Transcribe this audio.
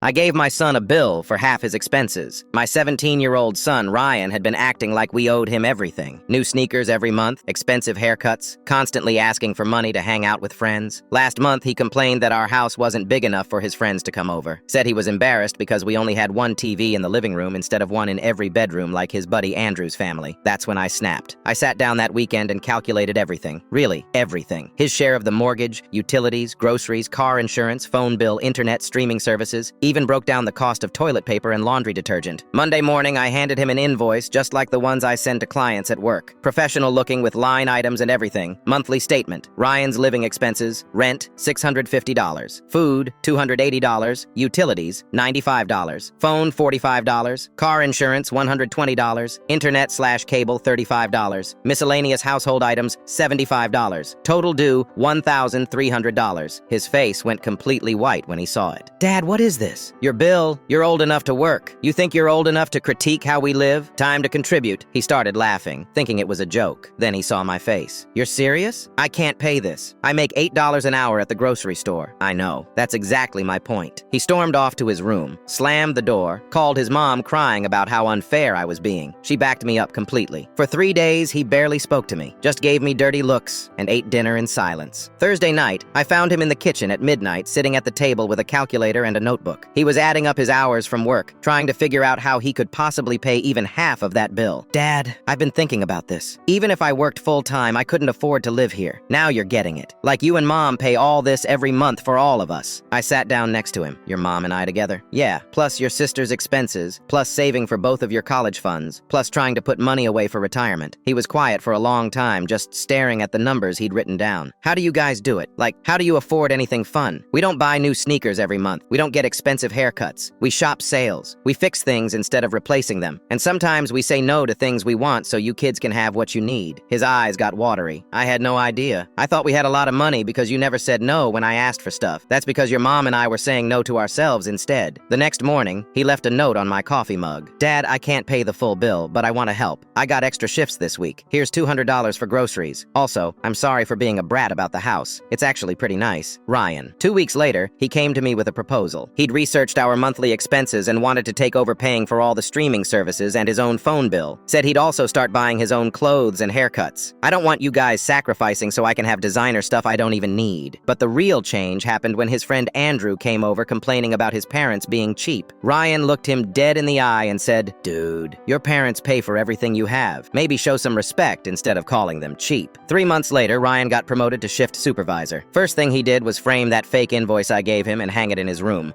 I gave my son a bill for half his expenses. My 17-year-old son, Ryan, had been acting like we owed him everything. New sneakers every month, expensive haircuts, constantly asking for money to hang out with friends. Last month, he complained that our house wasn't big enough for his friends to come over. Said he was embarrassed because we only had one TV in the living room instead of one in every bedroom like his buddy Andrew's family. That's when I snapped. I sat down that weekend and calculated everything. Really, everything. His share of the mortgage, utilities, groceries, car insurance, phone bill, internet, streaming services, even broke down the cost of toilet paper and laundry detergent. Monday morning, I handed him an invoice just like the ones I send to clients at work. Professional looking with line items and everything. Monthly statement. Ryan's living expenses, rent, $650. Food, $280. Utilities, $95. Phone, $45. Car insurance, $120. Internet/cable, $35. Miscellaneous household items, $75. Total due, $1,300. His face went completely white when he saw it. Dad, what is this? Your bill. You're old enough to work. You think you're old enough to critique how we live? Time to contribute. He started laughing, thinking it was a joke. Then he saw my face. You're serious? I can't pay this. I make $8 an hour at the grocery store. I know. That's exactly my point. He stormed off to his room, slammed the door, called his mom crying about how unfair I was being. She backed me up completely. For 3 days, he barely spoke to me, just gave me dirty looks and ate dinner in silence. Thursday night, I found him in the kitchen at midnight, sitting at the table with a calculator and a notebook. He was adding up his hours from work, trying to figure out how he could possibly pay even half of that bill. Dad, I've been thinking about this. Even if I worked full-time, I couldn't afford to live here. Now you're getting it. Like you and Mom pay all this every month for all of us. I sat down next to him. Your mom and I together? Yeah, plus your sister's expenses, plus saving for both of your college funds, plus trying to put money away for retirement. He was quiet for a long time, just staring at the numbers he'd written down. How do you guys do it? Like, how do you afford anything fun? We don't buy new sneakers every month. We don't get expensive haircuts. We shop sales. We fix things instead of replacing them. And sometimes we say no to things we want so you kids can have what you need. His eyes got watery. I had no idea. I thought we had a lot of money because you never said no when I asked for stuff. That's because your mom and I were saying no to ourselves instead. The next morning, he left a note on my coffee mug. Dad, I can't pay the full bill, but I want to help. I got extra shifts this week. Here's $200 for groceries. Also, I'm sorry for being a brat about the house. It's actually pretty nice. Ryan. 2 weeks later, he came to me with a proposal. He'd researched our monthly expenses and wanted to take over paying for all the streaming services and his own phone bill. Said he'd also start buying his own clothes and haircuts. I don't want you guys sacrificing so I can have designer stuff I don't even need. But the real change happened when his friend Andrew came over complaining about his parents being cheap. Ryan looked him dead in the eye and said, "Dude, your parents pay for everything you have. Maybe show some respect instead of calling them cheap." 3 months later, Ryan got promoted to shift supervisor. First thing he did was frame that fake invoice I gave him and hang it in his room.